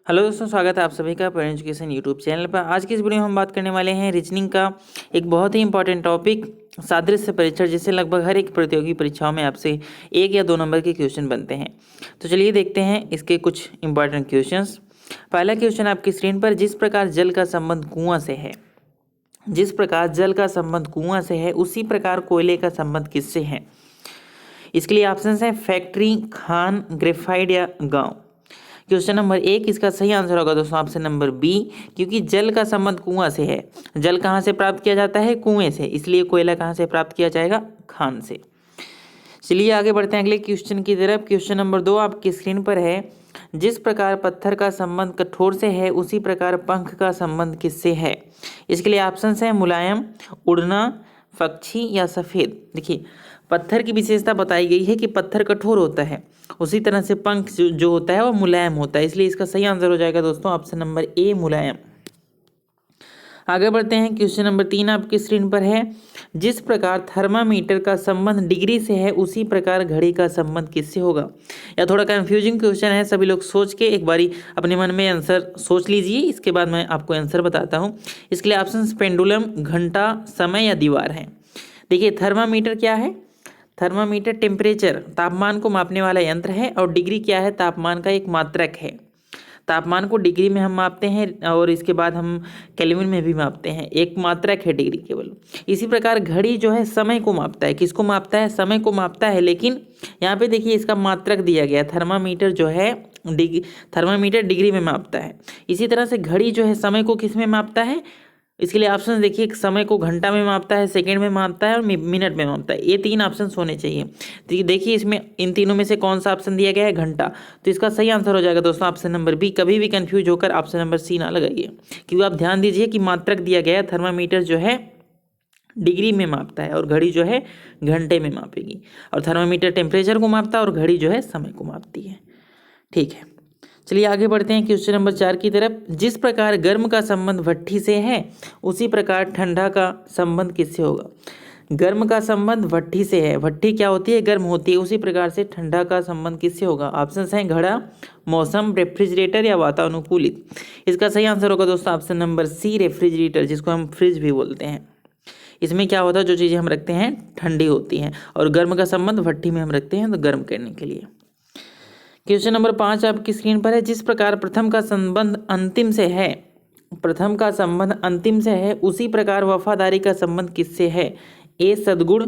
Hello दोस्तों, स्वागत है आप सभी का पेरेंट्स एजुकेशन यूट्यूब चैनल पर। आज की इस वीडियो में हम बात करने वाले हैं रीजनिंग का एक बहुत ही इंपॉर्टेंट टॉपिक सादृश्य परीक्षण, जिससे लगभग हर एक प्रतियोगी परीक्षाओं में आपसे 1 या 2 नंबर के क्वेश्चन बनते हैं। तो चलिए देखते हैं इसके कुछ इंपॉर्टेंट क्वेश्चंस। पहला क्वेश्चन आपकी स्क्रीन पर, जिस प्रकार जल का संबंध कुआं से है, जिस प्रकार जल का संबंध कुआं से है उसी प्रकार कोयले का संबंध किससे है? इसके लिए ऑप्शन है फैक्ट्री, खान, ग्रेफाइट या गांव। क्वेश्चन नंबर 1 इसका सही आंसर होगा दोस्तों ऑप्शन नंबर बी, क्योंकि जल का संबंध कुआं से है। जल कहाँ से प्राप्त किया जाता है? कुएं से, इसलिए कोयला कहाँ से प्राप्त किया जाएगा? खान से। चलिए आगे बढ़ते हैं अगले क्वेश्चन की तरफ। क्वेश्चन नंबर 2 आपकी स्क्रीन पर है, जिस प्रकार पत्थर का संबंध कठोर से है उसी प्रकार पंख का संबंध किससे है? इसके लिए ऑप्शन है मुलायम, उड़ना, पक्षी या सफेद। देखिए, पत्थर की विशेषता बताई गई है कि पत्थर कठोर होता है, उसी तरह से पंख जो होता है वो मुलायम होता है, इसलिए इसका सही आंसर हो जाएगा दोस्तों ऑप्शन नंबर ए, मुलायम। आगे बढ़ते हैं। क्वेश्चन नंबर 3 आपकी स्क्रीन पर है, जिस प्रकार थर्मामीटर का संबंध डिग्री से है उसी प्रकार घड़ी का संबंध किससे होगा? या थोड़ा कंफ्यूजिंग क्वेश्चन है, सभी लोग सोच के एक बारी अपने मन में आंसर सोच लीजिए, इसके बाद मैं आपको आंसर बताता हूँ। इसके लिए ऑप्शन पेंडुलम, घंटा, समय या दीवार है। देखिए, थर्मामीटर क्या है? थर्मामीटर टेम्परेचर, तापमान को मापने वाला यंत्र है, और डिग्री क्या है? तापमान का एक मात्रक है। तापमान को डिग्री में हम मापते हैं और इसके बाद हम केल्विन में भी मापते हैं, एक मात्रक है डिग्री केवल। इसी प्रकार घड़ी जो है समय को मापता है। किसको मापता है? समय को मापता है, लेकिन यहाँ पे देखिए इसका मात्रक दिया गया। थर्मामीटर जो है थर्मामीटर डिग्री में मापता है। इसी तरह से घड़ी जो है समय को किस में मापता है? इसके लिए ऑप्शन देखिए, समय को घंटा में मापता है, सेकंड में मापता है और मिनट में मापता है। ये 3 ऑप्शन होने चाहिए। तो देखिए इसमें इन तीनों में से कौन सा ऑप्शन दिया गया है? घंटा। तो इसका सही आंसर हो जाएगा दोस्तों ऑप्शन नंबर बी। कभी भी कंफ्यूज होकर ऑप्शन नंबर सी ना लगाइए, क्योंकि आप ध्यान दीजिए कि मात्रक दिया गया है। थर्मामीटर जो है डिग्री में मापता है और घड़ी जो है घंटे में मापेगी, और थर्मामीटर टेम्परेचर को मापता है और घड़ी जो है समय को मापती है। ठीक है, चलिए आगे बढ़ते हैं क्वेश्चन नंबर 4 की तरफ। जिस प्रकार गर्म का संबंध भट्ठी से है उसी प्रकार ठंडा का संबंध किससे होगा? गर्म का संबंध भट्ठी से है, भट्ठी क्या होती है? गर्म होती है, उसी प्रकार से ठंडा का संबंध किससे होगा? ऑप्शन हैं घड़ा, मौसम, रेफ्रिजरेटर या वातानुकूलित। इसका सही आंसर होगा दोस्तों ऑप्शन नंबर सी, रेफ्रिजरेटर, जिसको हम फ्रिज भी बोलते हैं। इसमें क्या होता है, जो चीज़ें हम रखते हैं ठंडी होती हैं, और गर्म का संबंध भट्ठी में हम रखते हैं तो गर्म करने के लिए। क्वेश्चन नंबर 5 आपकी स्क्रीन पर है, जिस प्रकार प्रथम का संबंध अंतिम से है, प्रथम का संबंध अंतिम से है उसी प्रकार वफादारी का संबंध किससे है? ए सद्गुण,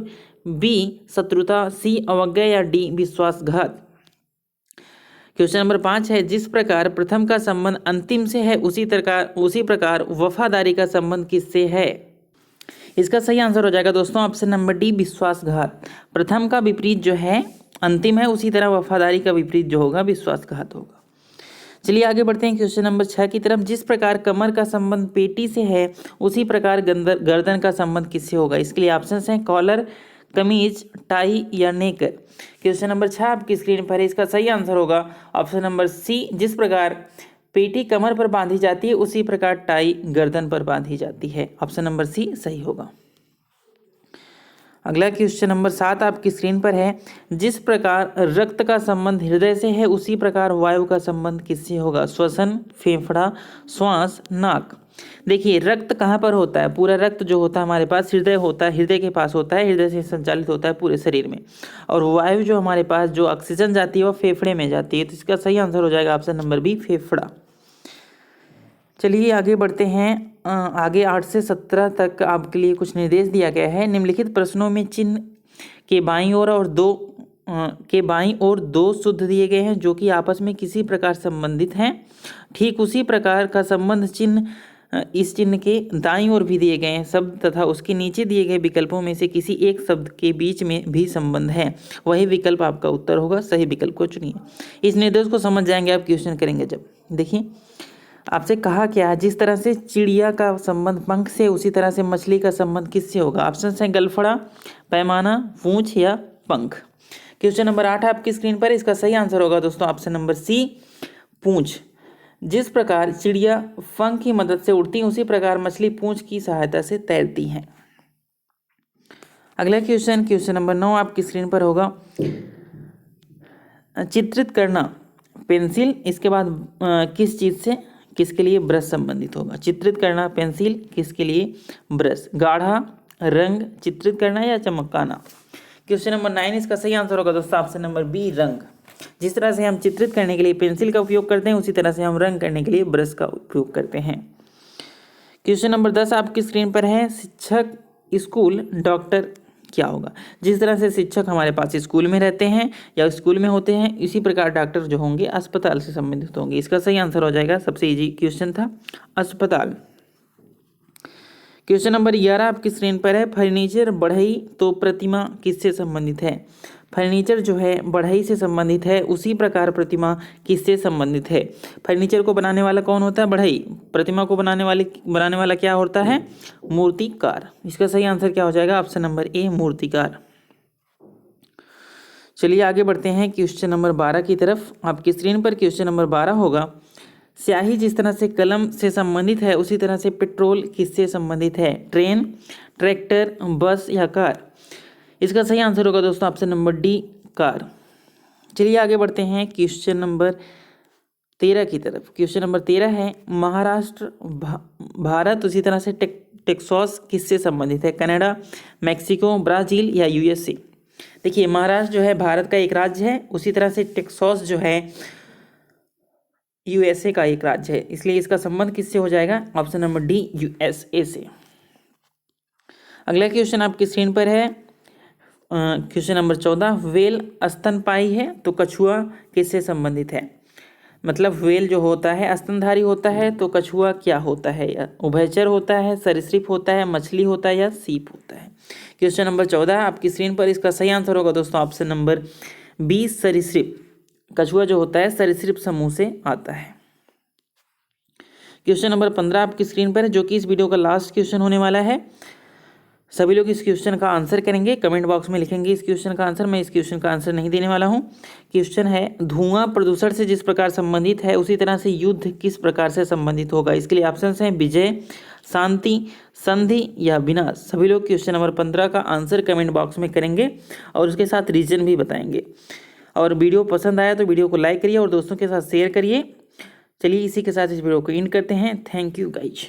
बी शत्रुता, सी अवज्ञा या डी विश्वासघात। क्वेश्चन नंबर 5 है, जिस प्रकार प्रथम का संबंध अंतिम से है उसी प्रकार वफादारी का संबंध किससे है? इसका सही आंसर हो जाएगा दोस्तों ऑप्शन नंबर डी, विश्वासघात। प्रथम का विपरीत जो है अंतिम है, उसी तरह वफादारी का विपरीत जो होगा विश्वासघात होगा। चलिए आगे बढ़ते हैं क्वेश्चन नंबर 6 की तरफ। जिस प्रकार कमर का संबंध पेटी से है उसी प्रकार गर्दन का संबंध किससे होगा? इसके लिए ऑप्शन हैं कॉलर, कमीज, टाई या नेकर। क्वेश्चन नंबर 6 आपकी स्क्रीन पर है, इसका सही आंसर होगा ऑप्शन नंबर सी, जिस प्रकार पेटी कमर पर बांधी जाती है उसी प्रकार टाई गर्दन पर बांधी जाती है। ऑप्शन नंबर सी सही होगा। अगला क्वेश्चन नंबर 7 आपकी स्क्रीन पर है, जिस प्रकार रक्त का संबंध हृदय से है उसी प्रकार वायु का संबंध किससे होगा? श्वसन, फेफड़ा, श्वास, नाक। देखिए, रक्त कहाँ पर होता है? पूरा रक्त जो होता है हमारे पास हृदय होता है, हृदय के पास होता है, हृदय से संचालित होता है पूरे शरीर में। और वायु जो हमारे पास जो ऑक्सीजन जाती है वो फेफड़े में जाती है, तो इसका सही आंसर हो जाएगा ऑप्शन नंबर बी, फेफड़ा। चलिए आगे बढ़ते हैं। आगे 8 से 17 तक आपके लिए कुछ निर्देश दिया गया है। निम्नलिखित प्रश्नों में चिन्ह के बाईं ओर और दो शुद्ध दिए गए हैं जो कि आपस में किसी प्रकार संबंधित हैं। ठीक उसी प्रकार का संबंध चिन्ह इस चिन्ह के दाईं ओर भी दिए गए हैं शब्द तथा उसके नीचे दिए गए विकल्पों में से किसी एक शब्द के बीच में भी संबंध है, वही विकल्प आपका उत्तर होगा। सही विकल्प को चुनिए। इस निर्देश को समझ जाएंगे आप क्वेश्चन करेंगे जब। देखिए, आपसे कहा क्या है, जिस तरह से चिड़िया का संबंध पंख से उसी तरह से मछली का संबंध किससे होगा? ऑप्शन है गलफड़ा, पैमाना, पूंछ या पंख। क्वेश्चन नंबर 8 आपकी स्क्रीन पर, इसका सही आंसर होगा दोस्तों ऑप्शन नंबर सी, पूंछ। जिस प्रकार चिड़िया पंख की मदद से उड़ती है उसी प्रकार मछली पूंछ की सहायता से तैरती हैं। अगला क्वेश्चन नंबर 9 आपकी स्क्रीन पर होगा, चित्रित करना पेंसिल, इसके बाद किस चीज़ से किसके लिए ब्रश संबंधित होगा। चित्रित करना पेंसिल, किसके लिए ब्रश। गाढ़ा रंग चित्रित करना या चमकाना। क्वेश्चन नंबर 9 इसका सही आंसर होगा दोस्तों ऑप्शन नंबर बी रंग। जिस तरह से हम चित्रित करने के लिए पेंसिल का उपयोग करते हैं उसी तरह से हम रंग करने के लिए ब्रश का उपयोग करते हैं। क्वेश्चन नंबर 10 आपकी स्क्रीन पर है, शिक्षक स्कूल डॉक्टर क्या होगा। जिस तरह से शिक्षक हमारे पास स्कूल में रहते हैं या स्कूल में होते हैं, इसी प्रकार डॉक्टर जो होंगे अस्पताल से संबंधित होंगे। इसका सही आंसर हो जाएगा, सबसे इजी क्वेश्चन था, अस्पताल। क्वेश्चन नंबर 11 आपकी स्क्रीन पर है, फर्नीचर बढ़ई तो प्रतिमा किससे संबंधित है। फर्नीचर जो है बढ़ई से संबंधित है, उसी प्रकार प्रतिमा किससे संबंधित है। फर्नीचर को बनाने वाला कौन होता है, बढ़ई। प्रतिमा को बनाने वाला क्या होता है, मूर्तिकार। इसका सही आंसर क्या हो जाएगा, ऑप्शन नंबर ए मूर्तिकार। चलिए आगे बढ़ते हैं क्वेश्चन नंबर 12 की तरफ। आपकी स्क्रीन पर क्वेश्चन नंबर 12 होगा, स्याही जिस तरह से कलम से संबंधित है उसी तरह से पेट्रोल किससे संबंधित है। ट्रेन, ट्रैक्टर, बस या कार। इसका सही आंसर होगा दोस्तों ऑप्शन नंबर डी कार। चलिए आगे बढ़ते हैं क्वेश्चन नंबर 13 की तरफ। क्वेश्चन नंबर 13 है, महाराष्ट्र भारत उसी तरह से टेक्सास किससे संबंधित है। कनाडा, मैक्सिको, ब्राज़ील या यूएसए। देखिए महाराष्ट्र जो है भारत का एक राज्य है, उसी तरह से टेक्सास जो है यूएसए का एक राज्य है, इसलिए इसका संबंध किससे हो जाएगा, ऑप्शन नंबर डी यूएसए से। अगला क्वेश्चन आपकी स्क्रीन पर है, क्वेश्चन नंबर 14, व्हेल स्तनपायी है तो कछुआ किससे संबंधित है। मतलब व्हेल जो होता है स्तनधारी होता है, तो कछुआ क्या होता है, या उभयचर होता है, सरीसृप होता है, मछली होता है या सीप होता है। क्वेश्चन नंबर 14 आपकी स्क्रीन पर, इसका सही आंसर होगा दोस्तों ऑप्शन नंबर बी सरीसृप। कछुआ जो होता है सरीसृप समूह से आता है। क्वेश्चन नंबर 15 आपकी स्क्रीन पर है, जो कि इस वीडियो का लास्ट क्वेश्चन होने वाला है। सभी लोग इस क्वेश्चन का आंसर करेंगे, कमेंट बॉक्स में लिखेंगे इस क्वेश्चन का आंसर। मैं इस क्वेश्चन का आंसर नहीं देने वाला हूँ। क्वेश्चन है, धुआं प्रदूषण से जिस प्रकार संबंधित है उसी तरह से युद्ध किस प्रकार से संबंधित होगा। इसके लिए ऑप्शंस हैं विजय, शांति, संधि या विनाश। सभी लोग क्वेश्चन नंबर 15 का आंसर कमेंट बॉक्स में करेंगे और उसके साथ रीजन भी बताएंगे। और वीडियो पसंद आया तो वीडियो को लाइक करिए और दोस्तों के साथ शेयर करिए। चलिए इसी के साथ इस वीडियो को एंड करते हैं। Thank you guys.